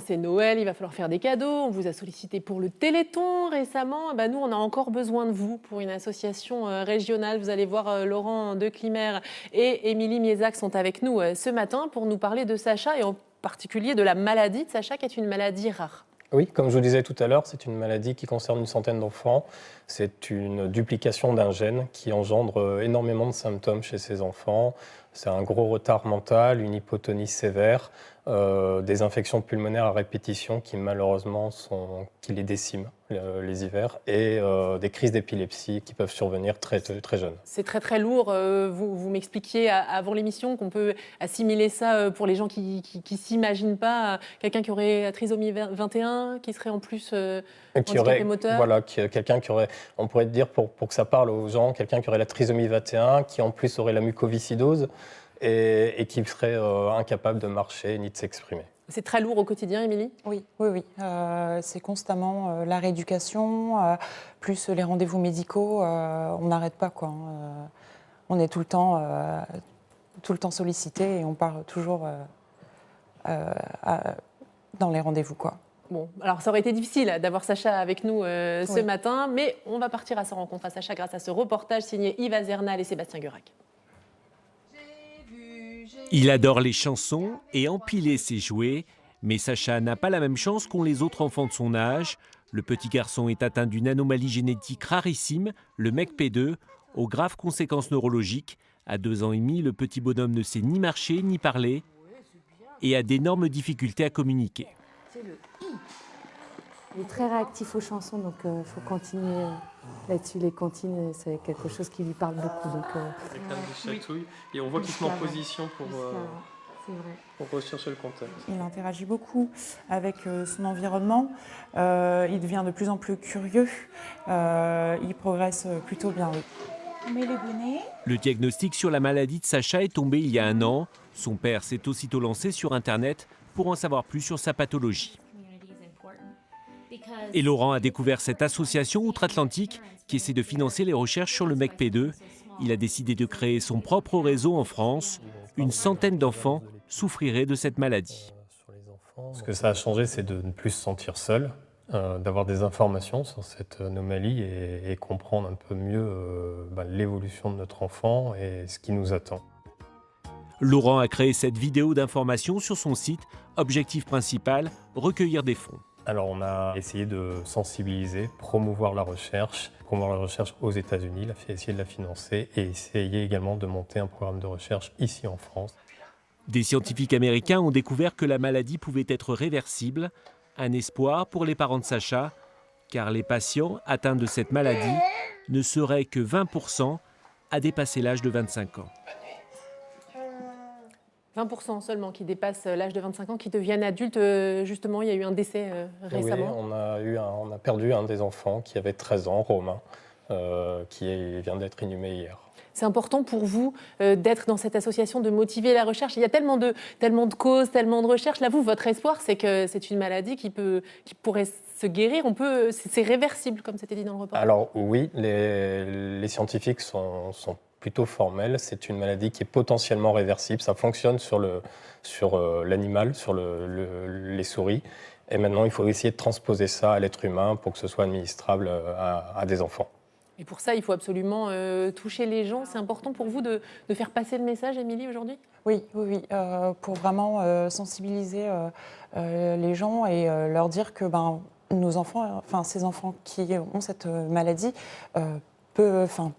C'est Noël, il va falloir faire des cadeaux. On vous a sollicité pour le Téléthon récemment. Nous, on a encore besoin de vous pour une association régionale. Vous allez voir, Laurent Declimer et Émilie Miezac sont avec nous ce matin pour nous parler de Sacha et en particulier de la maladie de Sacha, qui est une maladie rare. Oui, comme je vous disais tout à l'heure, c'est une maladie qui concerne une centaine d'enfants. C'est une duplication d'un gène qui engendre énormément de symptômes chez ces enfants. C'est un gros retard mental, une hypotonie sévère, des infections pulmonaires à répétition qui malheureusement qui les déciment les hivers et des crises d'épilepsie qui peuvent survenir très, très jeunes. C'est très très lourd. Vous m'expliquiez avant l'émission qu'on peut assimiler ça pour les gens qui s'imaginent pas. Quelqu'un qui aurait la trisomie 21, qui serait en plus handicapé moteur. Voilà, quelqu'un qui aurait, on pourrait dire pour que ça parle aux gens, quelqu'un qui aurait la trisomie 21, qui en plus aurait la mucoviscidose et qui serait incapable de marcher ni de s'exprimer. C'est très lourd au quotidien, Émilie ? Oui. C'est constamment la rééducation, plus les rendez-vous médicaux. On n'arrête pas, quoi. On est tout le temps sollicité et on part toujours dans les rendez-vous, quoi. Bon, alors ça aurait été difficile d'avoir Sacha avec nous ce matin, mais on va partir à sa rencontre à Sacha grâce à ce reportage signé Yves Azernal et Sébastien Gurac. Il adore les chansons et empiler ses jouets, mais Sacha n'a pas la même chance qu'ont les autres enfants de son âge. Le petit garçon est atteint d'une anomalie génétique rarissime, le MECP2, aux graves conséquences neurologiques. À 2 ans et demi, le petit bonhomme ne sait ni marcher ni parler et a d'énormes difficultés à communiquer. Il est très réactif aux chansons, donc il faut continuer là-dessus. Les comptines, c'est quelque chose qui lui parle beaucoup. Donc, Avec un de chatouille, et on voit qu'il se met en position pour rechercher le contact. Il interagit beaucoup avec son environnement. Il devient de plus en plus curieux. Il progresse plutôt bien, oui. Le diagnostic sur la maladie de Sacha est tombé il y a 1 an. Son père s'est aussitôt lancé sur Internet pour en savoir plus sur sa pathologie. Et Laurent a découvert cette association outre-Atlantique qui essaie de financer les recherches sur le MECP2. Il a décidé de créer son propre réseau en France. Une centaine d'enfants souffriraient de cette maladie. Ce que ça a changé, c'est de ne plus se sentir seul, d'avoir des informations sur cette anomalie et comprendre un peu mieux l'évolution de notre enfant et ce qui nous attend. Laurent a créé cette vidéo d'information sur son site. Objectif principal, recueillir des fonds. Alors on a essayé de sensibiliser, promouvoir la recherche aux États-Unis, essayer de la financer et essayer également de monter un programme de recherche ici en France. Des scientifiques américains ont découvert que la maladie pouvait être réversible. Un espoir pour les parents de Sacha, car les patients atteints de cette maladie ne seraient que 20% à dépasser l'âge de 25 ans. 20% seulement qui dépassent l'âge de 25 ans, qui deviennent adultes. Justement, il y a eu un décès récemment. Oui, on a perdu un des enfants qui avait 13 ans, Romain, qui vient d'être inhumé hier. C'est important pour vous d'être dans cette association, de motiver la recherche. Il y a tellement de causes, tellement de recherches. Là, vous, votre espoir, c'est que c'est une maladie qui pourrait se guérir. C'est réversible, comme c'était dit dans le reportage. Alors oui, les scientifiques sont plutôt formels. C'est une maladie qui est potentiellement réversible. Ça fonctionne sur l'animal, sur les souris. Et maintenant, il faut essayer de transposer ça à l'être humain pour que ce soit administrable à des enfants. Et pour ça, il faut absolument toucher les gens. C'est important pour vous de faire passer le message, Émilie, aujourd'hui ? Oui. Pour vraiment sensibiliser les gens et leur dire que nos enfants, ces enfants qui ont cette maladie,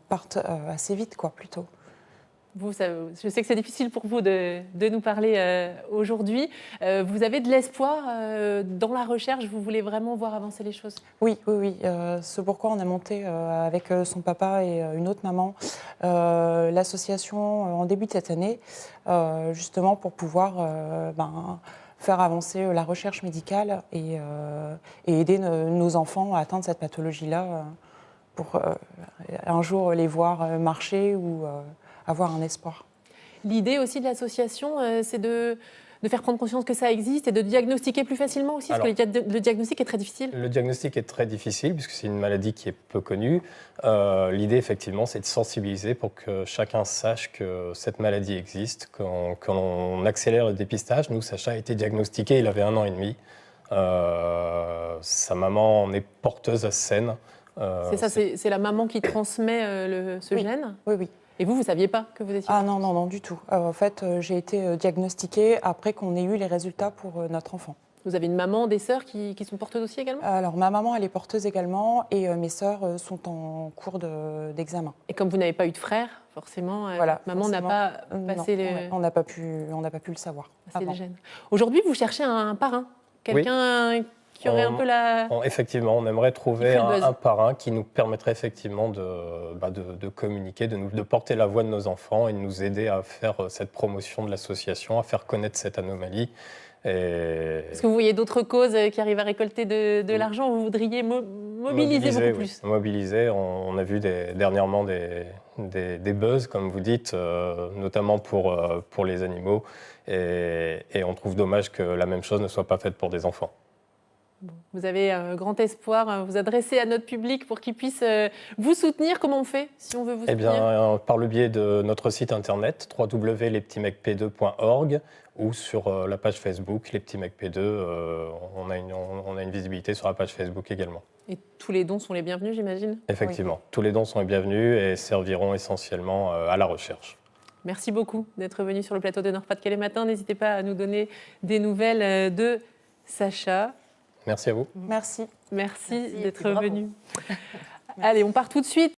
partent assez vite, quoi, plutôt. Vous, je sais que c'est difficile pour vous de nous parler aujourd'hui. Vous avez de l'espoir dans la recherche, vous voulez vraiment voir avancer les choses ? Oui. C'est pourquoi on a monté avec son papa et une autre maman l'association en début de cette année, justement pour pouvoir faire avancer la recherche médicale et aider nos enfants à atteindre cette pathologie-là pour un jour les voir marcher ou avoir un espoir. L'idée aussi de l'association, c'est de de faire prendre conscience que ça existe et de diagnostiquer plus facilement aussi, parce que le diagnostic est très difficile. Le diagnostic est très difficile puisque c'est une maladie qui est peu connue. L'idée, effectivement, c'est de sensibiliser pour que chacun sache que cette maladie existe, qu'on accélère le dépistage. Nous, Sacha a été diagnostiqué, il avait 1 an et demi. Sa maman en est porteuse à Seine. C'est ça, c'est la maman qui transmet ce gène. Oui, oui. Et vous ne saviez pas que vous étiez... Ah non, non, non, du tout. En fait, j'ai été diagnostiquée après qu'on ait eu les résultats pour notre enfant. Vous avez une maman, des sœurs qui sont porteuses aussi également? Alors, ma maman, elle est porteuse également et mes sœurs sont en cours d'examen. Et comme vous n'avez pas eu de frère, forcément, Voilà, maman n'a pas passé on n'a pas pu le savoir. les gènes. Aujourd'hui, vous cherchez un parrain, quelqu'un qui aurait un peu la... Effectivement, on aimerait trouver le buzz. un parrain qui nous permettrait effectivement de communiquer, de porter la voix de nos enfants et de nous aider à faire cette promotion de l'association, à faire connaître cette anomalie. Est-ce que vous voyez d'autres causes qui arrivent à récolter de l'argent où vous voudriez mobiliser beaucoup plus? Mobiliser, on a vu dernièrement des buzz, comme vous dites, notamment pour les animaux, et on trouve dommage que la même chose ne soit pas faite pour des enfants. Bon, vous avez un grand espoir, vous adresser à notre public pour qu'il puisse vous soutenir. Comment on fait si on veut vous soutenir? Eh bien, par le biais de notre site internet www.lespetitsmecp2.org ou sur la page Facebook Les Petits Mecs P2. On a une visibilité sur la page Facebook également. Et tous les dons sont les bienvenus, j'imagine? Effectivement, tous les dons sont les bienvenus et serviront essentiellement à la recherche. Merci beaucoup d'être venu sur le plateau de Nord-Pas-de-Calais Matin. N'hésitez pas à nous donner des nouvelles de Sacha. Merci à vous. Merci. Merci d'être venu. Allez, on part tout de suite.